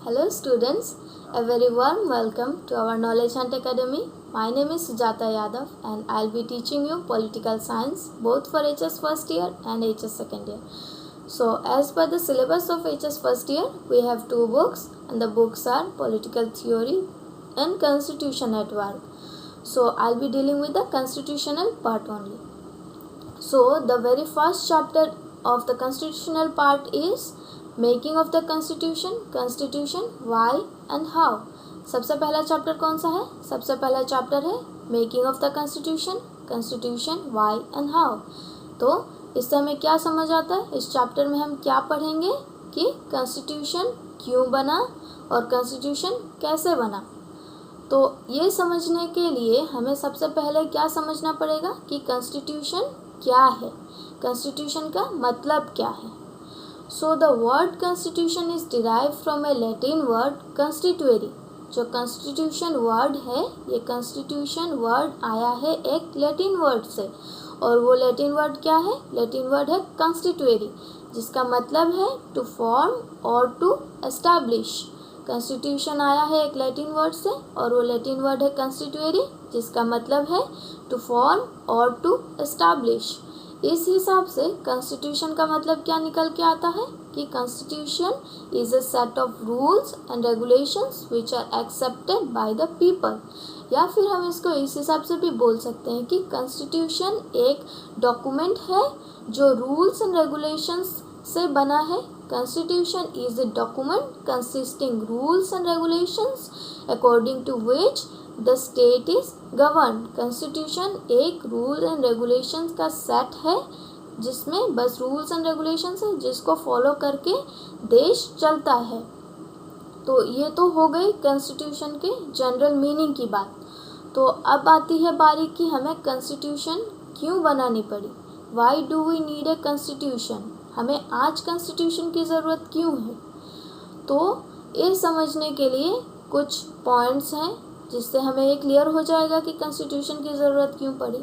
Hello students, a very warm welcome to our Knowledge Hunt Academy. My name is Sujata Yadav and I'll be teaching you political science both for HS first year and HS second year. So as per the syllabus of HS first year, we have two books and the books are Political Theory and Constitution at Work. So I'll be dealing with the constitutional part only. So the very first chapter of the constitutional part is making of the constitution why and how. सबसे पहला chapter कौन सा है? सबसे पहला chapter है making of the constitution why and how. तो इससे हमें क्या समझ आता है? इस चैप्टर में हम क्या पढ़ेंगे कि कॉन्स्टिट्यूशन क्यों बना और कॉन्स्टिट्यूशन कैसे बना. तो ये समझने के लिए हमें सबसे पहले क्या समझना पड़ेगा कि कॉन्स्टिट्यूशन क्या है, कॉन्स्टिट्यूशन का मतलब क्या है. So the word constitution is derived from a Latin word constituere. जो constitution word है, ये constitution word आया है एक Latin word से और वो Latin word क्या है? Latin word है constituere, जिसका मतलब है to form और to establish. constitution आया है एक Latin word से और वो Latin word है constituere, जिसका मतलब है to form और to establish. इस हिसाब से कॉन्स्टिट्यूशन का मतलब क्या निकल के आता है कि constitution is a set of rules and regulations which are accepted by the people. या फिर हम इसको इस हिसाब से भी बोल सकते हैं कि कॉन्स्टिट्यूशन एक डॉक्यूमेंट है जो रूल्स एंड रेगुलेशंस से बना है. Constitution is a document consisting rules and regulations according to which the state is govern. Constitution एक रूल एंड रेगुलेशंस का सेट है जिसमें बस रूल्स एंड रेगुलेशंस है जिसको फॉलो करके देश चलता है. तो ये तो हो गई कॉन्स्टिट्यूशन के जनरल मीनिंग की बात. तो अब आती है बारी कि हमें कॉन्स्टिट्यूशन क्यों बनानी पड़ी. Why do we need a constitution. हमें आज कॉन्स्टिट्यूशन की ज़रूरत क्यों है. तो ये समझने के लिए कुछ पॉइंट्स हैं जिससे हमें ये क्लियर हो जाएगा कि कॉन्स्टिट्यूशन की ज़रूरत क्यों पड़ी.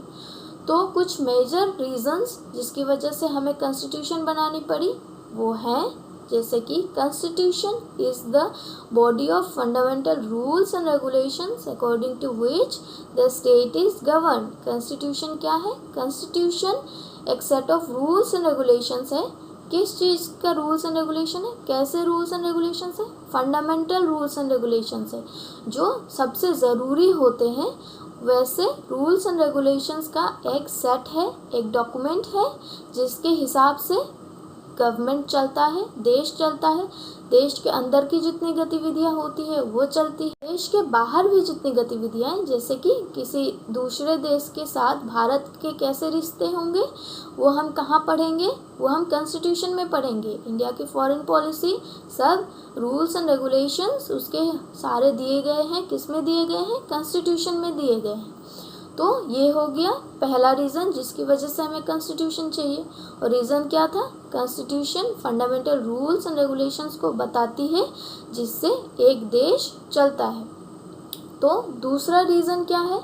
तो कुछ मेजर रीजंस जिसकी वजह से हमें कॉन्स्टिट्यूशन बनानी पड़ी वो हैं जैसे कि constitution is the body of fundamental rules and regulations according to which the state is govern. Constitution क्या है? कॉन्स्टिट्यूशन एक set of rules and regulations है. किस चीज़ का रूल्स एंड रेगुलेशन है? कैसे रूल्स एंड रेगुलेशंस है? फंडामेंटल रूल्स एंड रेगुलेशंस है जो सबसे ज़रूरी होते हैं. वैसे रूल्स एंड रेगुलेशंस का एक सेट है, एक डॉक्यूमेंट है जिसके हिसाब से गवर्नमेंट चलता है, देश चलता है. देश के अंदर की जितनी गतिविधियां होती है वो चलती है. देश के बाहर भी जितनी गतिविधियां हैं जैसे कि किसी दूसरे देश के साथ भारत के कैसे रिश्ते होंगे वो हम कहाँ पढ़ेंगे? वो हम कॉन्स्टिट्यूशन में पढ़ेंगे. इंडिया की फॉरेन पॉलिसी सब रूल्स एंड रेगुलेशंस उसके सारे दिए गए हैं. किस में दिए गए हैं? कॉन्स्टिट्यूशन में दिए गए हैं. तो ये हो गया पहला रीज़न जिसकी वजह से हमें कॉन्स्टिट्यूशन चाहिए. और रीज़न क्या था? Constitution fundamental rules and regulations को बताती है जिससे एक देश चलता है. तो दूसरा रीज़न क्या है?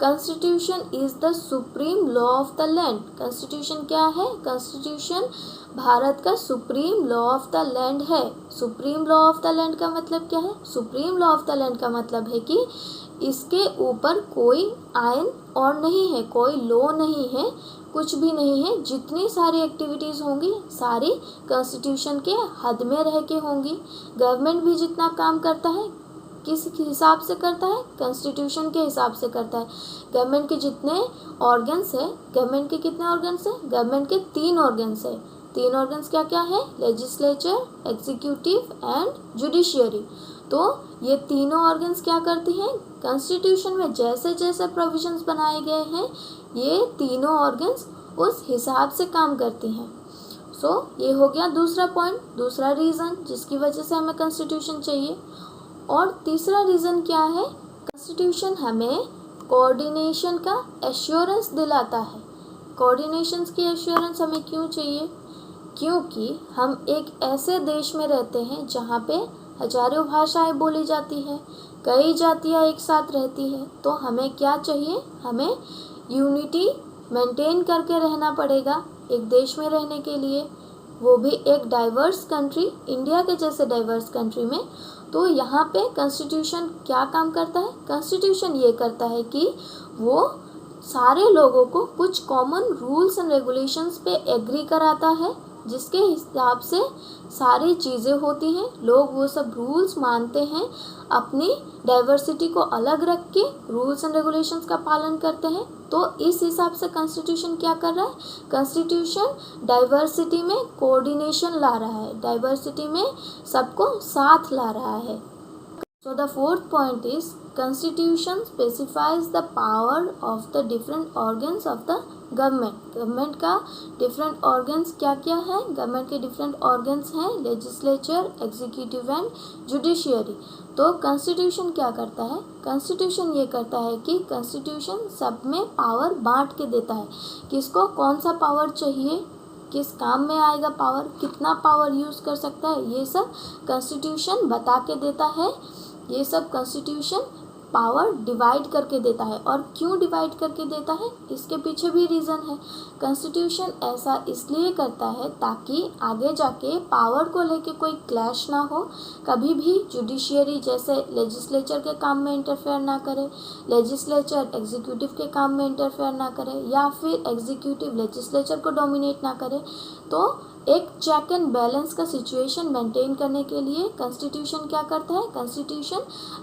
Constitution is the supreme law of the land. Constitution क्या है? कॉन्स्टिट्यूशन भारत का supreme law of the land है. Supreme law of the land का मतलब क्या है? Supreme law of the land का मतलब है कि इसके ऊपर कोई आइन और नहीं है, कोई लॉ नहीं है, कुछ भी नहीं है. जितनी सारी एक्टिविटीज़ होंगी सारी कॉन्स्टिट्यूशन के हद में रह के होंगी. गवर्नमेंट भी जितना काम करता है किस हिसाब से करता है? कॉन्स्टिट्यूशन के हिसाब से करता है. गवर्नमेंट के जितने ऑर्गन्स है, गवर्नमेंट के कितने ऑर्गन्स है? गवर्नमेंट के 3 ऑर्गन्स है. 3 ऑर्गन्स क्या क्या है? Legislature, executive and judiciary. तो ये तीनों ऑर्गन्स क्या करती हैं? कॉन्स्टिट्यूशन में जैसे जैसे प्रोविजंस बनाए गए हैं ये तीनों ऑर्गन्स उस हिसाब से काम करती हैं. सो ये हो गया दूसरा पॉइंट, दूसरा रीज़न जिसकी वजह से हमें कॉन्स्टिट्यूशन चाहिए. और तीसरा रीज़न क्या है? कॉन्स्टिट्यूशन हमें कोऑर्डिनेशन का एश्योरेंस दिलाता है. कोऑर्डिनेशन की एश्योरेंस हमें क्यों चाहिए? क्योंकि हम एक ऐसे देश में रहते हैं जहाँ पे हजारों भाषाएं बोली जाती हैं, कई जातियाँ एक साथ रहती हैं. तो हमें क्या चाहिए? हमें यूनिटी मेंटेन करके रहना पड़ेगा एक देश में रहने के लिए. वो भी एक डाइवर्स कंट्री, इंडिया के जैसे डाइवर्स कंट्री में। तो यहाँ पे कॉन्स्टिट्यूशन क्या काम करता है? कॉन्स्टिट्यूशन ये करता है कि वो सारे लोगों को कुछ कॉमन रूल्स एंड रेगुलेशंस पे एग्री कराता है, जिसके हिसाब से सारी चीज़ें होती हैं। लोग वो सब रूल्स मानते हैं, अपनी डाइवर्सिटी को अलग रख के रूल्स एंड रेगुलेशंस का पालन करते हैं। तो इस हिसाब से कॉन्स्टिट्यूशन क्या कर रहा है? कॉन्स्टिट्यूशन डाइवर्सिटी में कोऑर्डिनेशन ला रहा है, डाइवर्सिटी में सबको साथ ला रहा है। So the fourth point is Constitution specifies the power of the different organs of the government. Government का डिफरेंट ऑर्गन्स क्या क्या है? गवर्नमेंट के डिफरेंट ऑर्गन्स हैं लेजिस्लेचर, एग्जीक्यूटिव एंड जुडिशियरी। तो कॉन्स्टिट्यूशन क्या करता है? कॉन्स्टिट्यूशन ये करता है कि कॉन्स्टिट्यूशन सब में पावर बांट के देता है, किसको कौन सा पावर चाहिए, किस काम में आएगा पावर, कितना पावर यूज़ कर सकता है, ये सब कॉन्स्टिट्यूशन बता के देता है। ये सब कॉन्स्टिट्यूशन पावर डिवाइड करके देता है। और क्यों डिवाइड करके देता है? इसके पीछे भी रीज़न है। कॉन्स्टिट्यूशन ऐसा इसलिए करता है ताकि आगे जाके पावर को लेके कोई क्लैश ना हो, कभी भी जुडिशियरी जैसे लेजिस्लेचर के काम में इंटरफेयर ना करे, लेजिस्लेचर एग्जीक्यूटिव के काम में इंटरफेयर ना करे, या फिर एग्जीक्यूटिव लेजिस्लेचर को डोमिनेट ना करे। तो एक चेक एंड बैलेंस का सिचुएशन मेंटेन करने के लिए कॉन्स्टिट्यूशन क्या करता है? कॉन्स्टिट्यूशन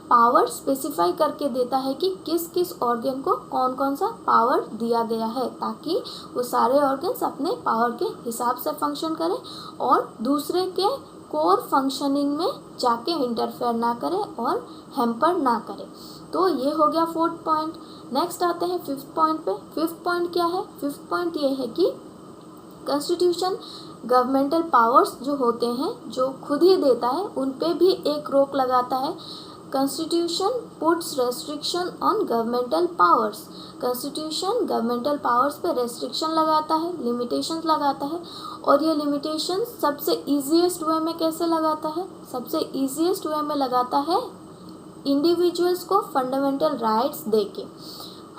पावर स्पेसिफाई करके देता है कि किस किस ऑर्गन को कौन कौन सा पावर दिया गया है, ताकि वो सारे ऑर्गन्स अपने पावर के हिसाब से फंक्शन करें और दूसरे के कोर फंक्शनिंग में जाके इंटरफेयर ना करे और हैम्पर ना करे। तो ये हो गया फोर्थ पॉइंट। नेक्स्ट आते हैं फिफ्थ पॉइंट पे। फिफ्थ पॉइंट क्या है? फिफ्थ पॉइंट ये है कि कॉन्स्टिट्यूशन गवर्नमेंटल पावर्स जो होते हैं, जो खुद ही देता है, उन पे भी एक रोक लगाता है। Constitution puts restriction on governmental powers. Constitution governmental powers पे रेस्ट्रिक्शन लगाता है, लिमिटेशंस लगाता है। और ये लिमिटेशन सबसे ईजीएस्ट वे में कैसे लगाता है? सबसे ईजीएस्ट वे में लगाता है इंडिविजुअल्स को फंडामेंटल राइट्स देके।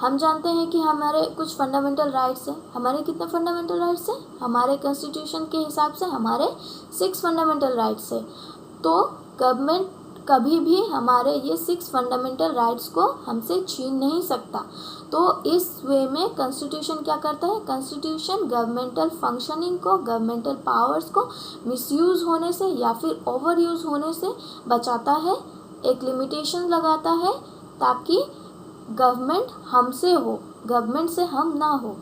हम जानते हैं कि हमारे कुछ फंडामेंटल राइट्स हैं। हमारे कितने फंडामेंटल राइट्स हैं? हमारे कॉन्स्टिट्यूशन के हिसाब से हमारे 6 फंडामेंटल राइट्स हैं। तो गवर्नमेंट कभी भी हमारे ये 6 फंडामेंटल राइट्स को हमसे छीन नहीं सकता। तो इस वे में कॉन्स्टिट्यूशन क्या करता है? कॉन्स्टिट्यूशन गवर्नमेंटल फंक्शनिंग को, गवर्नमेंटल पावर्स को मिसयूज़ होने से या फिर ओवर यूज़ होने से बचाता है, एक लिमिटेशन लगाता है, ताकि गवर्नमेंट हमसे हो, गवर्नमेंट से हम ना हो।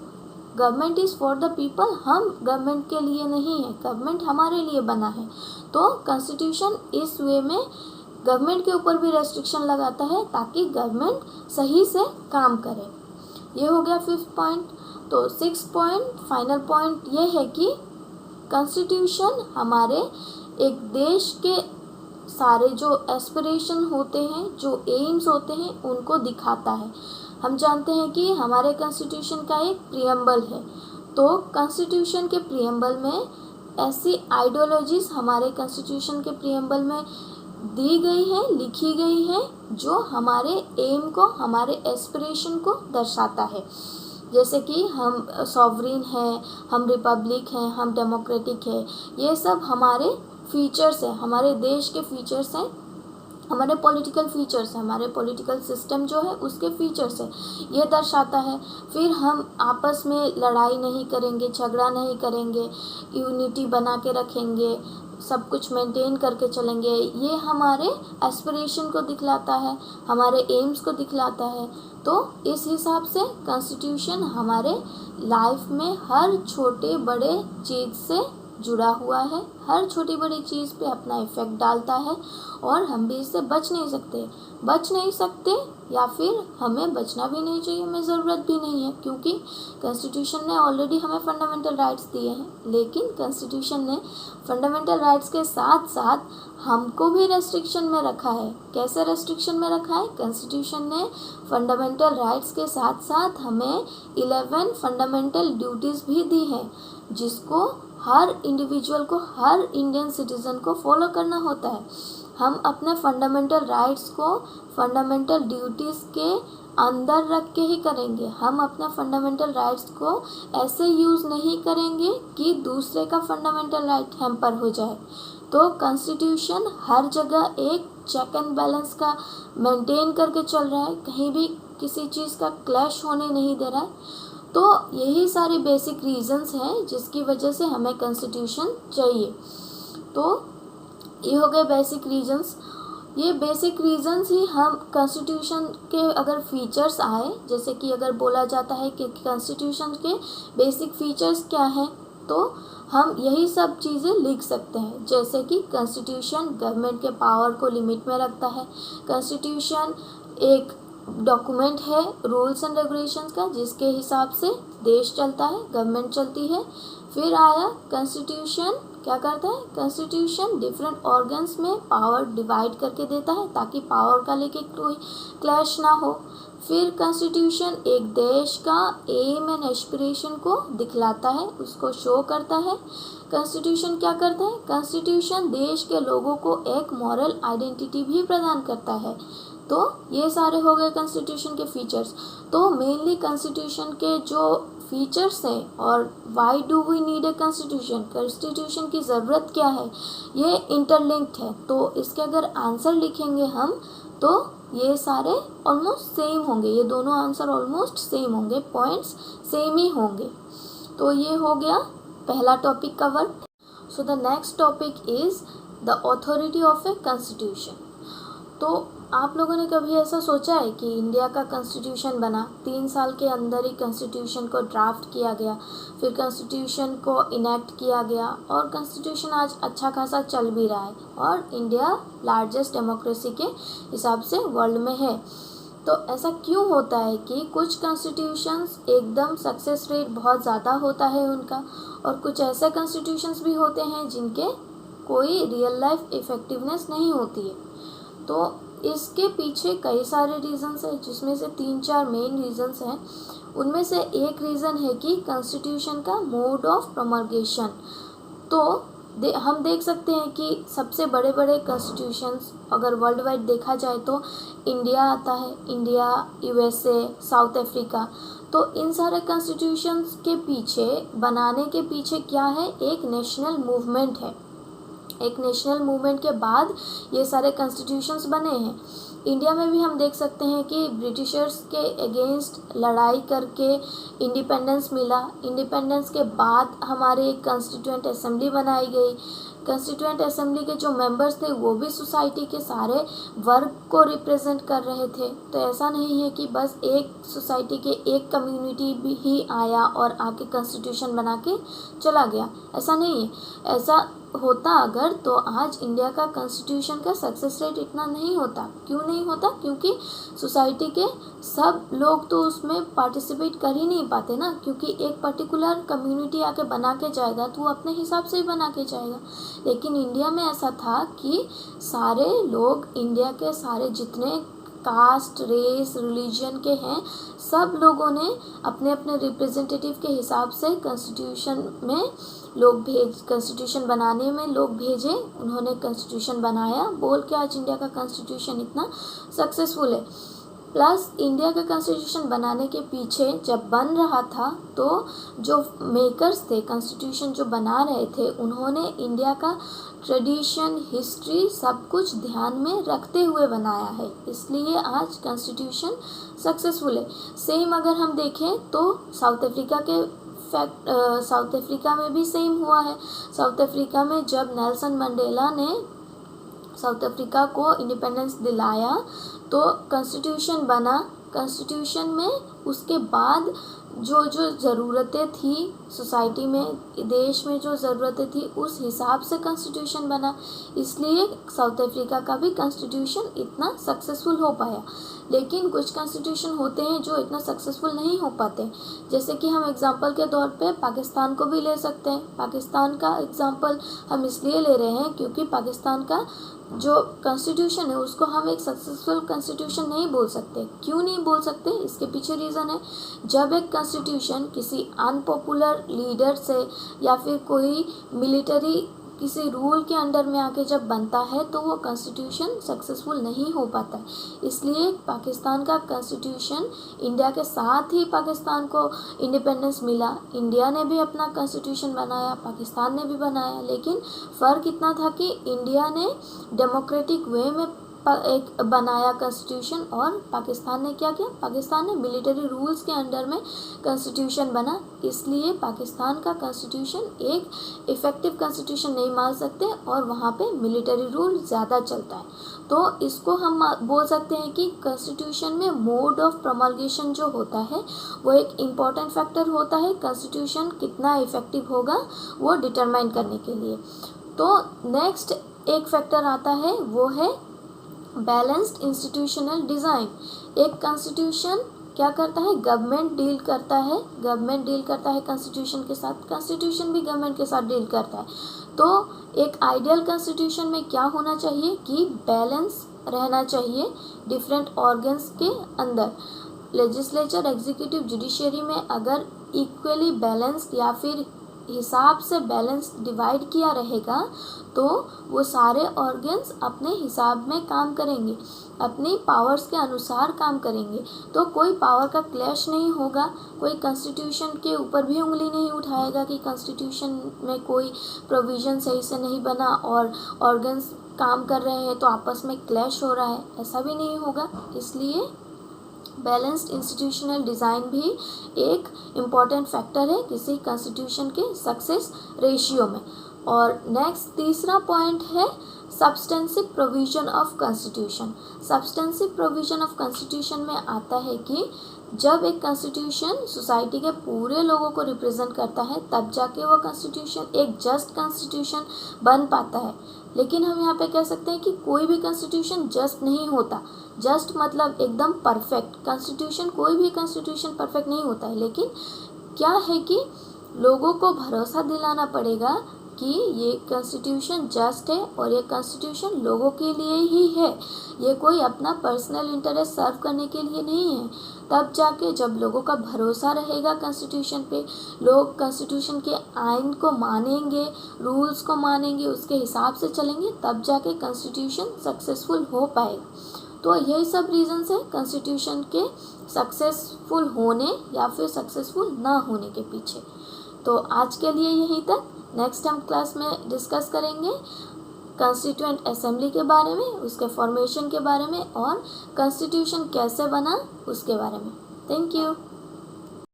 Government is for the people, हम गवर्नमेंट के लिए नहीं है, गवर्नमेंट हमारे लिए बना है। तो कॉन्स्टिट्यूशन इस वे में गवर्नमेंट के ऊपर भी रेस्ट्रिक्शन लगाता है ताकि गवर्नमेंट सही से काम करे। ये हो गया फिफ्थ पॉइंट। तो सिक्स्थ पॉइंट, फाइनल पॉइंट ये है कि कॉन्स्टिट्यूशन हमारे एक देश के सारे जो एस्पिरेशन होते हैं, जो एम्स होते हैं, उनको दिखाता है। हम जानते हैं कि हमारे कॉन्स्टिट्यूशन का एक प्रियम्बल है। तो कॉन्स्टिट्यूशन के प्रियम्बल में ऐसी आइडियोलॉजीज हमारे कॉन्स्टिट्यूशन के प्रियम्बल में दी गई है, लिखी गई है, जो हमारे एम को, हमारे एस्पिरेशन को दर्शाता है। जैसे कि हम सॉवरेन हैं, हम रिपब्लिक हैं, हम डेमोक्रेटिक है। ये सब हमारे फीचर्स हैं, हमारे देश के फीचर्स हैं, हमारे पॉलिटिकल फीचर्स हैं, हमारे पॉलिटिकल सिस्टम जो है उसके फीचर्स हैं, ये दर्शाता है। फिर हम आपस में लड़ाई नहीं करेंगे, झगड़ा नहीं करेंगे, यूनिटी बना के रखेंगे, सब कुछ मेंटेन करके चलेंगे। ये हमारे एस्पिरेशन को दिखलाता है, हमारे एम्स को दिखलाता है। तो इस हिसाब से कॉन्स्टिट्यूशन हमारे लाइफ में हर छोटे बड़े चीज़ से जुड़ा हुआ है, हर छोटी बड़ी चीज़ पे अपना इफ़ेक्ट डालता है और हम भी इससे बच नहीं सकते या फिर हमें बचना भी नहीं चाहिए, हमें ज़रूरत भी नहीं है, क्योंकि कॉन्स्टिट्यूशन ने ऑलरेडी हमें फंडामेंटल राइट्स दिए हैं। लेकिन कॉन्स्टिट्यूशन ने फंडामेंटल राइट्स के साथ साथ हमको भी रेस्ट्रिक्शन में रखा है। कैसे रेस्ट्रिक्शन में रखा है? कॉन्स्टिट्यूशन ने फंडामेंटल राइट्स के साथ साथ हमें 11 फंडामेंटल ड्यूटीज़ भी दी हैं, जिसको हर इंडिविजुअल को, हर इंडियन सिटीज़न को फॉलो करना होता है। हम अपने फंडामेंटल राइट्स को फंडामेंटल ड्यूटीज़ के अंदर रख के ही करेंगे। हम अपना फंडामेंटल राइट्स को ऐसे यूज़ नहीं करेंगे कि दूसरे का फंडामेंटल राइट हैम्पर हो जाए। तो कॉन्स्टिट्यूशन हर जगह एक चेक एंड बैलेंस का मेंटेन करके चल रहा है, कहीं भी किसी चीज़ का क्लैश होने नहीं दे रहा है। तो यही सारे बेसिक रीजंस हैं जिसकी वजह से हमें कॉन्स्टिट्यूशन चाहिए। तो ये हो गए बेसिक रीजंस। ये बेसिक रीजंस ही हम कॉन्स्टिट्यूशन के अगर फीचर्स आए, जैसे कि अगर बोला जाता है कि कॉन्स्टिट्यूशन के बेसिक फीचर्स क्या हैं, तो हम यही सब चीज़ें लिख सकते हैं। जैसे कि कॉन्स्टिट्यूशन गवर्नमेंट के पावर को लिमिट में रखता है। कॉन्स्टिट्यूशन एक डॉक्यूमेंट है रूल्स एंड रेगुलेशंस का, जिसके हिसाब से देश चलता है, गवर्नमेंट चलती है। फिर आया कॉन्स्टिट्यूशन क्या करता है, कॉन्स्टिट्यूशन डिफरेंट ऑर्गन्स में पावर डिवाइड करके देता है ताकि पावर का लेके कोई क्लैश ना हो। फिर कॉन्स्टिट्यूशन एक देश का एम एंड एस्पिरेशन को दिखलाता है, उसको शो करता है। कॉन्स्टिट्यूशन क्या करता है, कॉन्स्टिट्यूशन देश के लोगों को एक मॉरल आइडेंटिटी भी प्रदान करता है। तो ये सारे हो गए कॉन्स्टिट्यूशन के फीचर्स। तो मेनली कॉन्स्टिट्यूशन के जो फीचर्स हैं और why do we need a constitution, constitution की ज़रूरत क्या है, ये इंटरलिंक्ड है। तो इसके अगर आंसर लिखेंगे हम तो ये सारे ऑलमोस्ट सेम होंगे, ये दोनों आंसर ऑलमोस्ट सेम होंगे, पॉइंट्स सेम ही होंगे। तो ये हो गया पहला topic cover. So the next topic is the authority of a constitution. तो आप लोगों ने कभी ऐसा सोचा है कि इंडिया का कॉन्स्टिट्यूशन बना, 3 साल के अंदर ही कॉन्स्टिट्यूशन को ड्राफ्ट किया गया, फिर कॉन्स्टिट्यूशन को इनेक्ट किया गया और कॉन्स्टिट्यूशन आज अच्छा खासा चल भी रहा है और इंडिया लार्जेस्ट डेमोक्रेसी के हिसाब से वर्ल्ड में है। तो ऐसा क्यों होता है कि कुछ कॉन्स्टिट्यूशंस एकदम सक्सेस रेट बहुत ज़्यादा होता है उनका, और कुछ ऐसे कॉन्स्टिट्यूशंस भी होते हैं जिनके कोई रियल लाइफ इफ़ेक्टिवनेस नहीं होती है। तो इसके पीछे कई सारे रीज़न्स हैं, जिसमें से 3-4 मेन रीज़न्स हैं। उनमें से एक रीज़न है कि कॉन्स्टिट्यूशन का मोड ऑफ प्रोमलगेशन। तो हम देख सकते हैं कि सबसे बड़े बड़े कॉन्स्टिट्यूशंस अगर वर्ल्ड वाइड देखा जाए तो इंडिया आता है, इंडिया, यूएसए, साउथ अफ्रीका। तो इन सारे कॉन्स्टिट्यूशंस के पीछे बनाने के पीछे क्या है, एक नेशनल मूवमेंट है। एक नेशनल मूवमेंट के बाद ये सारे कॉन्स्टिट्यूशंस बने हैं। इंडिया में भी हम देख सकते हैं कि ब्रिटिशर्स के अगेंस्ट लड़ाई करके इंडिपेंडेंस मिला। इंडिपेंडेंस के बाद हमारे एक कॉन्स्टिट्यूएंट असेंबली बनाई गई। कॉन्स्टिट्यूएंट असेंबली के जो मेंबर्स थे वो भी सोसाइटी के सारे वर्ग को रिप्रेजेंट कर रहे थे। तो ऐसा नहीं है कि बस एक सोसाइटी के एक कम्युनिटी भी ही आया और आके कॉन्स्टिट्यूशन बना के चला गया, ऐसा नहीं है। ऐसा होता अगर तो आज इंडिया का कॉन्स्टिट्यूशन का सक्सेस रेट इतना नहीं होता। क्यों नहीं होता, क्योंकि सोसाइटी के सब लोग तो उसमें पार्टिसिपेट कर ही नहीं पाते ना, क्योंकि एक पर्टिकुलर कम्युनिटी आके बना के जाएगा तो वो अपने हिसाब से ही बना के जाएगा। लेकिन इंडिया में ऐसा था कि सारे लोग, इंडिया के सारे जितने कास्ट, रेस, रिलीजन के हैं, सब लोगों ने अपने अपने रिप्रेजेंटेटिव के हिसाब से कॉन्स्टिट्यूशन में कॉन्स्टिट्यूशन बनाने में लोग भेजे। उन्होंने कॉन्स्टिट्यूशन बनाया, बोल के आज इंडिया का कॉन्स्टिट्यूशन इतना सक्सेसफुल है। प्लस इंडिया का कॉन्स्टिट्यूशन बनाने के पीछे जब बन रहा था तो जो मेकर्स थे, कॉन्स्टिट्यूशन जो बना रहे थे, उन्होंने इंडिया का ट्रेडिशन, हिस्ट्री सब कुछ ध्यान में रखते हुए बनाया है, इसलिए आज कॉन्स्टिट्यूशन सक्सेसफुल है। सेम अगर हम देखें तो साउथ अफ्रीका में भी सेम हुआ है। साउथ अफ्रीका में जब नेल्सन मंडेला ने साउथ अफ्रीका को इंडिपेंडेंस दिलाया तो कॉन्स्टिट्यूशन बना। कॉन्स्टिट्यूशन में उसके बाद जो जो ज़रूरतें थी सोसाइटी में, देश में जो ज़रूरतें थी, उस हिसाब से कॉन्स्टिट्यूशन बना, इसलिए साउथ अफ्रीका का भी कॉन्स्टिट्यूशन इतना सक्सेसफुल हो पाया। लेकिन कुछ कॉन्स्टिट्यूशन होते हैं जो इतना सक्सेसफुल नहीं हो पाते, जैसे कि हम एग्जांपल के तौर पे पाकिस्तान को भी ले सकते हैं। पाकिस्तान का एग्जांपल हम इसलिए ले रहे हैं क्योंकि पाकिस्तान का जो कॉन्स्टिट्यूशन है उसको हम एक सक्सेसफुल कॉन्स्टिट्यूशन नहीं बोल सकते। क्यों नहीं बोल सकते, इसके पीछे रीज़न है। जब एक कॉन्स्टिट्यूशन किसी अनपॉपुलर लीडर से या फिर कोई मिलिट्री किसी रूल के अंडर में आके जब बनता है तो वो कॉन्स्टिट्यूशन सक्सेसफुल नहीं हो पाता है। इसलिए पाकिस्तान का कॉन्स्टिट्यूशन, इंडिया के साथ ही पाकिस्तान को इंडिपेंडेंस मिला, इंडिया ने भी अपना कॉन्स्टिट्यूशन बनाया, पाकिस्तान ने भी बनाया, लेकिन फ़र्क इतना था कि इंडिया ने डेमोक्रेटिक वे में एक बनाया कॉन्स्टिट्यूशन और पाकिस्तान ने क्या किया, पाकिस्तान ने मिलिट्री रूल्स के अंडर में कॉन्स्टिट्यूशन बना। इसलिए पाकिस्तान का कॉन्स्टिट्यूशन एक इफ़ेक्टिव कॉन्स्टिट्यूशन नहीं मान सकते और वहाँ पे मिलिट्री रूल ज़्यादा चलता है। तो इसको हम बोल सकते हैं कि कॉन्स्टिट्यूशन में मोड ऑफ प्रोमलगेशन जो होता है वो एक इम्पॉर्टेंट फैक्टर होता है कॉन्स्टिट्यूशन कितना इफ़ेक्टिव होगा वो डिटरमाइन करने के लिए। तो नेक्स्ट एक फैक्टर आता है वो है बैलेंस्ड इंस्टीट्यूशनल डिज़ाइन। एक कॉन्स्टिट्यूशन क्या करता है, गवर्नमेंट डील करता है, गवर्नमेंट डील करता है कॉन्स्टिट्यूशन के साथ, कॉन्स्टिट्यूशन भी गवर्नमेंट के साथ डील करता है। तो एक आइडियल कॉन्स्टिट्यूशन में क्या होना चाहिए कि बैलेंस रहना चाहिए डिफरेंट ऑर्गन्स के अंदर। लेजिस्लेचर, एग्जीक्यूटिव, जुडिशरी में अगर इक्वली बैलेंस्ड या फिर हिसाब से बैलेंस डिवाइड किया रहेगा तो वो सारे ऑर्गन्स अपने हिसाब में काम करेंगे, अपनी पावर्स के अनुसार काम करेंगे। तो कोई पावर का क्लैश नहीं होगा, कोई कॉन्स्टिट्यूशन के ऊपर भी उंगली नहीं उठाएगा कि कॉन्स्टिट्यूशन में कोई प्रोविज़न सही से नहीं बना और ऑर्गन्स काम कर रहे हैं तो आपस में क्लैश हो रहा है, ऐसा भी नहीं होगा। इसलिए बैलेंस्ड इंस्टीट्यूशनल डिज़ाइन भी एक इम्पॉर्टेंट फैक्टर है किसी कॉन्स्टिट्यूशन के सक्सेस रेशियो में। और नेक्स्ट तीसरा पॉइंट है substantive provision of constitution. Substantive provision of constitution में आता है कि जब एक कॉन्स्टिट्यूशन सोसाइटी के पूरे लोगों को रिप्रेजेंट करता है तब जाके वो कॉन्स्टिट्यूशन एक जस्ट कॉन्स्टिट्यूशन बन पाता है। लेकिन हम यहाँ पे कह सकते हैं कि कोई भी कॉन्स्टिट्यूशन जस्ट नहीं होता। जस्ट मतलब एकदम परफेक्ट कॉन्स्टिट्यूशन, कोई भी कॉन्स्टिट्यूशन परफेक्ट नहीं होता है। लेकिन क्या है कि लोगों को भरोसा दिलाना पड़ेगा कि ये कॉन्स्टिट्यूशन जस्ट है और ये कॉन्स्टिट्यूशन लोगों के लिए ही है, ये कोई अपना पर्सनल इंटरेस्ट सर्व करने के लिए नहीं है। तब जाके जब लोगों का भरोसा रहेगा कॉन्स्टिट्यूशन पे, लोग कॉन्स्टिट्यूशन के आइन को मानेंगे, रूल्स को मानेंगे, उसके हिसाब से चलेंगे, तब जाके कॉन्स्टिट्यूशन सक्सेसफुल हो पाएगा। तो यही सब रीजंस है कॉन्स्टिट्यूशन के सक्सेसफुल होने या फिर सक्सेसफुल ना होने के पीछे। तो आज के लिए यहीं तक। नेक्स्ट हम क्लास में डिस्कस करेंगे कॉन्स्टिट्यूएंट असेंबली के बारे में, उसके फॉर्मेशन के बारे में और कॉन्स्टिट्यूशन कैसे बना उसके बारे में। Thank you.